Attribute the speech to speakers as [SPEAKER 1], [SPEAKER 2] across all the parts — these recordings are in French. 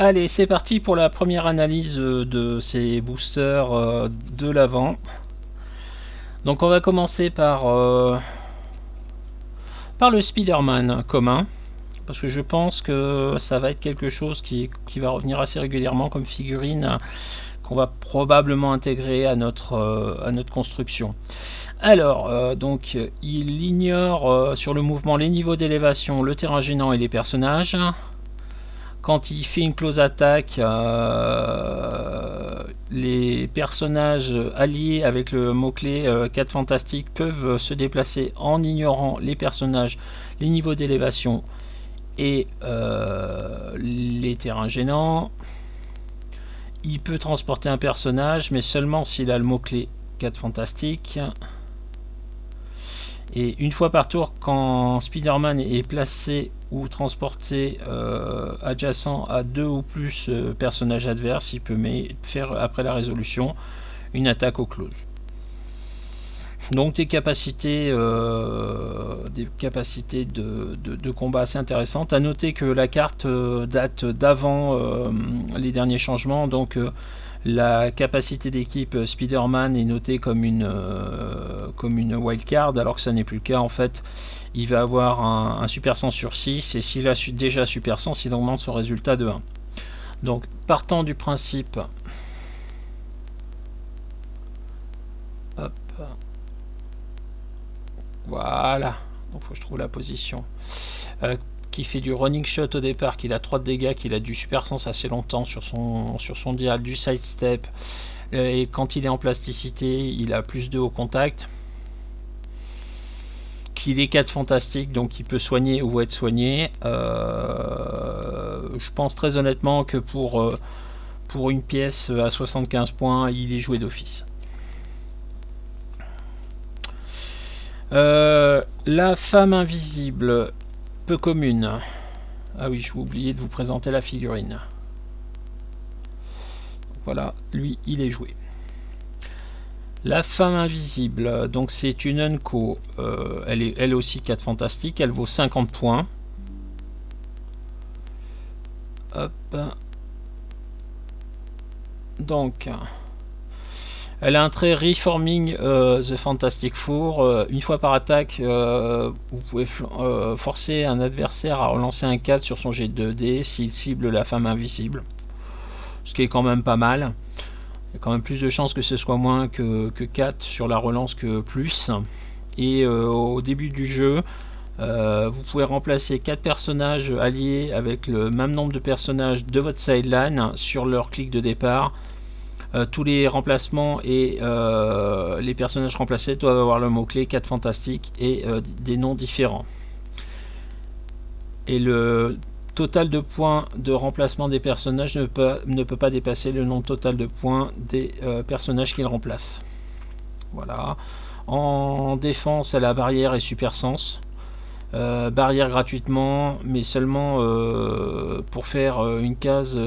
[SPEAKER 1] Allez, c'est parti pour la première analyse de ces boosters de l'avant. Donc on va commencer par le Spider-Man commun, parce que je pense que ça va être quelque chose qui va revenir assez régulièrement comme figurine, qu'on va probablement intégrer à notre construction. Alors, donc il ignore sur le mouvement les niveaux d'élévation, le terrain gênant et les personnages. Quand il fait une close attaque, les personnages alliés avec le mot-clé 4 fantastique peuvent se déplacer en ignorant les personnages, les niveaux d'élévation et les terrains gênants. Il peut transporter un personnage, mais seulement s'il a le mot-clé 4 fantastique. Et une fois par tour, quand Spider-Man est placé ou transporté adjacent à 2 ou plus personnages adverses, il peut faire après la résolution une attaque au close. Donc des capacités de combat assez intéressantes. À noter que la carte date d'avant les derniers changements, donc la capacité d'équipe Spider-Man est notée comme une wildcard, alors que ça n'est plus le cas. En fait, il va avoir un super sens sur 6, et s'il a déjà super sens, il augmente son résultat de 1. Donc, partant du principe... Hop. Voilà. Donc, faut que je trouve la position. Qui fait du running shot au départ, qu'il a 3 de dégâts, qu'il a du super sens assez longtemps sur son dial, du sidestep, et quand il est en plasticité, il a plus 2 au contact, qu'il est 4 fantastique, donc il peut soigner ou être soigné. Je pense très honnêtement que pour une pièce à 75 points, il est joué d'office. La femme invisible, peu commune. Ah oui, j'ai oublié de vous présenter la figurine. Voilà, lui, il est joué. La femme invisible, donc c'est une Unco. Elle est elle aussi 4 fantastique, elle vaut 50 points. Hop. Donc, elle a un trait Reforming the Fantastic Four. Une fois par attaque, vous pouvez forcer un adversaire à relancer un 4 sur son jet de 2D s'il cible la femme invisible. Ce qui est quand même pas mal. Il y a quand même plus de chances que ce soit moins que 4 sur la relance que plus. Et au début du jeu, vous pouvez remplacer 4 personnages alliés avec le même nombre de personnages de votre sideline sur leur clic de départ. Tous les remplacements et les personnages remplacés doivent avoir le mot-clé 4 fantastique et des noms différents. Et le total de points de remplacement des personnages ne peut pas dépasser le nombre total de points des personnages qu'ils remplacent. Voilà. En défense, elle a barrière et super sens. Barrière gratuitement, mais seulement pour faire une case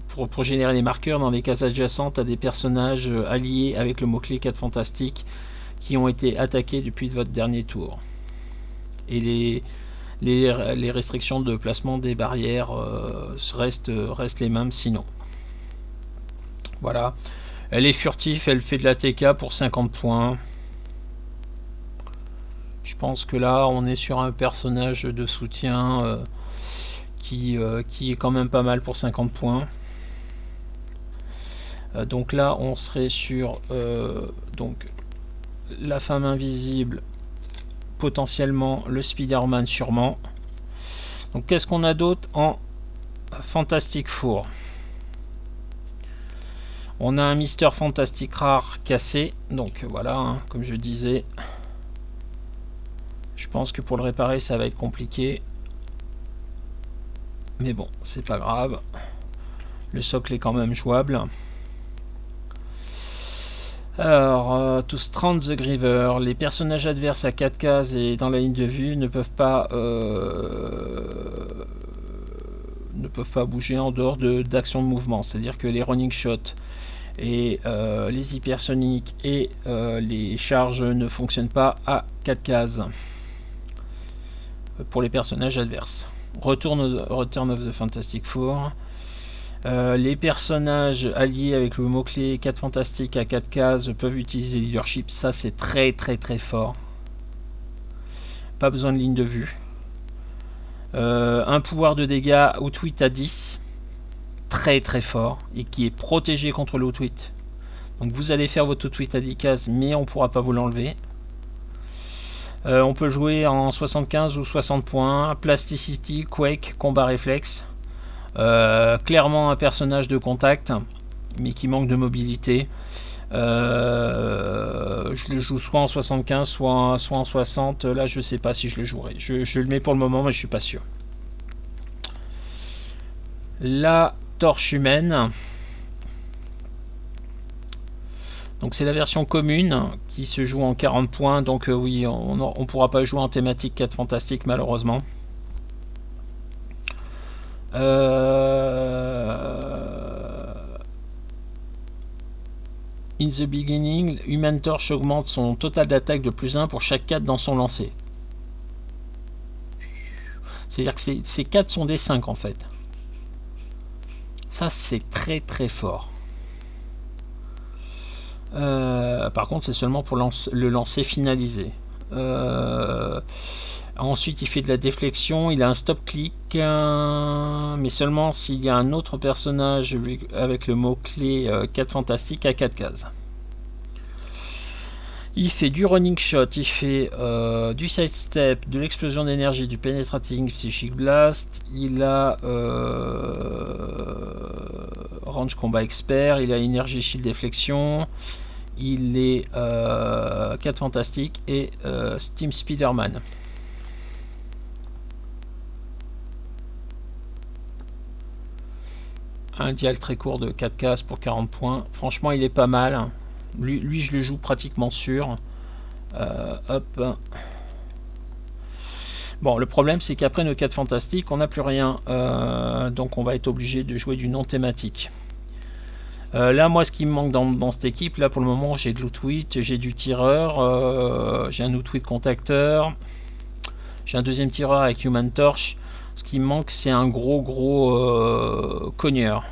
[SPEAKER 1] pour générer des marqueurs dans les cases adjacentes à des personnages alliés avec le mot-clé 4 fantastique qui ont été attaqués depuis votre dernier tour. Et les restrictions de placement des barrières restent les mêmes sinon. Voilà. Elle est furtive, elle fait de la TK pour 50 points. Je pense que là on est sur un personnage de soutien qui est quand même pas mal pour 50 points. Donc là on serait sur donc la femme invisible, potentiellement le Spider-Man sûrement. Donc qu'est-ce qu'on a d'autre en Fantastic Four? On a un Mister Fantastic rare cassé, donc voilà, hein, comme je disais. Je pense que pour le réparer ça va être compliqué, mais bon, c'est pas grave, le socle est quand même jouable. Alors, to Strand the Griever, les personnages adverses à 4 cases et dans la ligne de vue ne peuvent pas bouger en dehors d'action de mouvement, c'est à dire que les running shots et les hypersoniques et les charges ne fonctionnent pas à 4 cases pour les personnages adverses. Return of the Fantastic Four, Les personnages alliés avec le mot-clé 4 fantastique à 4 cases peuvent utiliser leadership. Ça, c'est très fort. Pas besoin de ligne de vue. Un pouvoir de dégâts outwit à 10. Très fort. Et qui est protégé contre l'outwit. Donc vous allez faire votre outwit à 10 cases, mais on ne pourra pas vous l'enlever. On peut jouer en 75 ou 60 points. Plasticity, Quake, combat réflexe. Clairement un personnage de contact, mais qui manque de mobilité. Je le joue soit en 75, soit en 60. Là, je sais pas si je le jouerai. Je le mets pour le moment, mais je suis pas sûr. La torche humaine. Donc c'est la version commune qui se joue en 40 points. Donc oui, on pourra pas jouer en thématique 4 fantastique malheureusement. In the beginning, Human Torch augmente son total d'attaque de +1 pour chaque 4 dans son lancer. C'est-à-dire que ces 4 sont des 5 en fait. Ça c'est très fort. Par contre c'est seulement pour le lancer finalisé. Ensuite il fait de la déflexion, il a un stop click, mais seulement s'il y a un autre personnage avec le mot clé 4 fantastique à 4 cases. Il fait du running shot, il fait du sidestep, de l'explosion d'énergie, du penetrating psychic blast, il a range combat expert, il a énergie shield déflexion, il est 4 fantastique et Steam Spider-Man. Un dial très court de 4 cases pour 40 points. Franchement, il est pas mal. Lui je le joue pratiquement sûr. Hop. Bon, le problème, c'est qu'après nos 4 fantastiques, on n'a plus rien. Donc, on va être obligé de jouer du non thématique. Là, moi, ce qui me manque dans cette équipe, là, pour le moment, j'ai de l'outwit, j'ai du tireur, j'ai un outwit contacteur, j'ai un deuxième tireur avec Human Torch. Ce qui me manque, c'est un gros cogneur.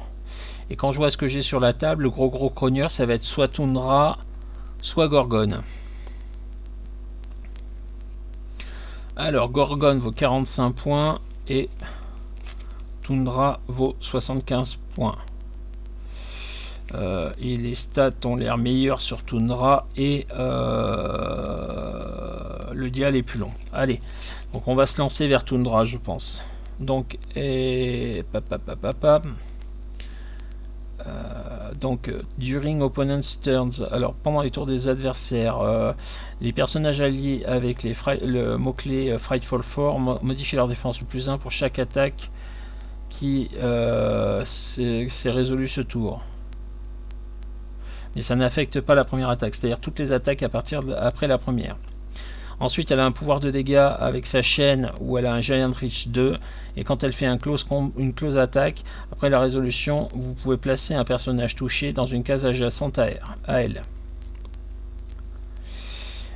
[SPEAKER 1] Et quand je vois ce que j'ai sur la table, le gros cogneur, ça va être soit Toundra, soit Gorgon. Alors, Gorgon vaut 45 points et Toundra vaut 75 points. Et les stats ont l'air meilleurs sur Toundra et le dial est plus long. Allez, donc on va se lancer vers Toundra, je pense. Donc, during opponent's turns, alors pendant les tours des adversaires, les personnages alliés avec le mot-clé Frightful 4 modifient leur défense de +1 pour chaque attaque qui s'est résolue ce tour. Mais ça n'affecte pas la première attaque, c'est-à-dire toutes les attaques après la première. Ensuite, elle a un pouvoir de dégâts avec sa chaîne où elle a un Giant Reach 2. Et quand elle fait une close attaque, après la résolution, vous pouvez placer un personnage touché dans une case adjacente à elle.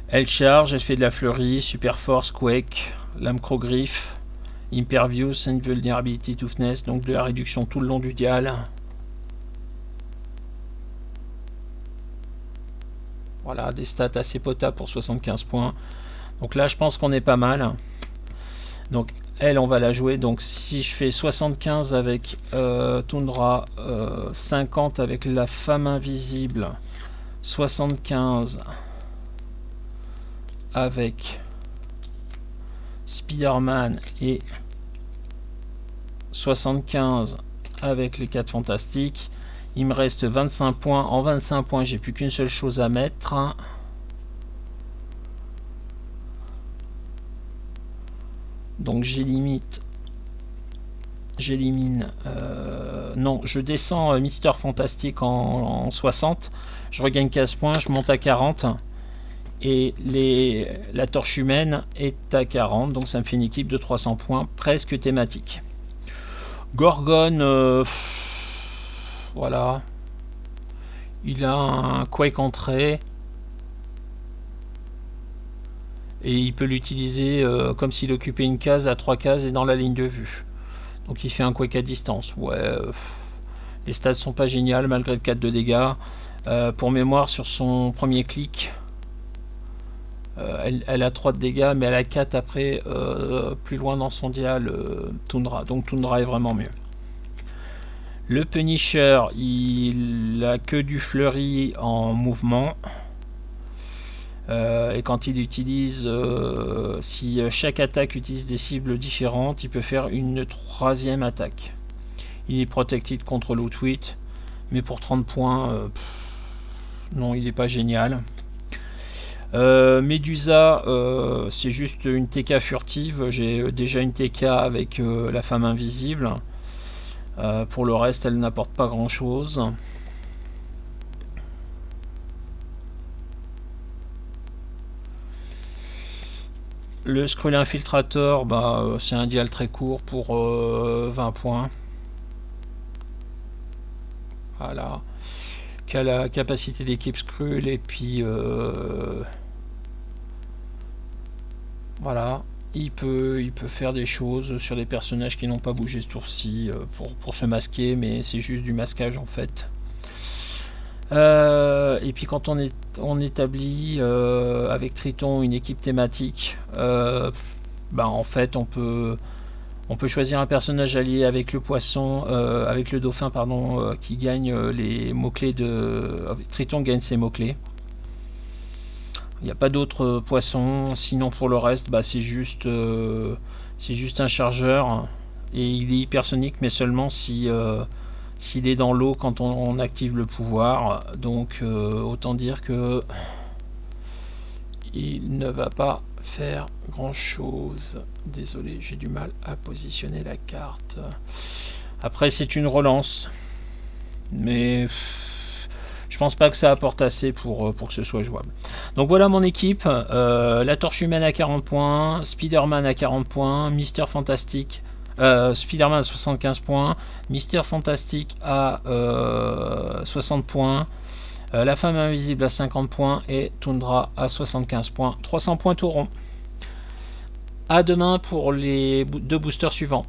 [SPEAKER 1] Elle charge, elle fait de la fleurie, super force, quake, lame crogriffe, impervious, invulnerability, toughness, donc de la réduction tout le long du dial. Voilà, des stats assez potables pour 75 points. Donc là, je pense qu'on est pas mal. Donc, elle, on va la jouer. Donc, si je fais 75 avec Toundra, 50 avec la femme invisible, 75 avec Spider-Man et 75 avec les 4 fantastiques, il me reste 25 points. En 25 points, j'ai plus qu'une seule chose à mettre. Donc j'élimine non, je descends Mister Fantastic en 60, je regagne 15 points, je monte à 40 et la torche humaine est à 40, donc ça me fait une équipe de 300 points presque thématique. Gorgon, voilà, il a un Quake entrée et il peut l'utiliser comme s'il occupait une case à 3 cases et dans la ligne de vue. Donc il fait un Quake à distance. Ouais, Les stats sont pas géniales malgré le 4 de dégâts. Pour mémoire, sur son premier clic, elle a 3 de dégâts, mais elle a 4 après, plus loin dans son dial, Tundra. Donc Tundra est vraiment mieux. Le Punisher, il a que du fleury en mouvement. Et quand il utilise, si chaque attaque utilise des cibles différentes, il peut faire une troisième attaque. Il est protected contre l'outwit, mais pour 30 points, non, il n'est pas génial. Medusa, c'est juste une TK furtive. J'ai déjà une TK avec la femme invisible. Pour le reste, elle n'apporte pas grand chose. Le Skrull Infiltrator, c'est un dial très court pour 20 points. Voilà. Qui a la capacité d'équipe Skrull et puis voilà. Il peut faire des choses sur des personnages qui n'ont pas bougé ce tour-ci pour se masquer, mais c'est juste du masquage en fait. Et puis quand on établit avec Triton une équipe thématique, en fait on peut choisir un personnage allié avec le poisson, avec le dauphin pardon, qui gagne les mots-clés de... Triton gagne ses mots-clés. Il n'y a pas d'autres poissons, sinon pour le reste c'est juste un chargeur et il est hypersonique, mais seulement si s'il est dans l'eau quand on active le pouvoir. Donc autant dire que il ne va pas faire grand chose. Désolé, j'ai du mal à positionner la carte. Après c'est une relance, mais je pense pas que ça apporte assez pour que ce soit jouable. Donc voilà mon équipe. La Torche Humaine à 40 points, Spider-Man à 40 points, Mister Fantastic, Spider-Man à 75 points, Mister Fantastic à 60 points, la Femme Invisible à 50 points et Tundra à 75 points. 300 points tout rond. À demain pour les 2 boosters suivants.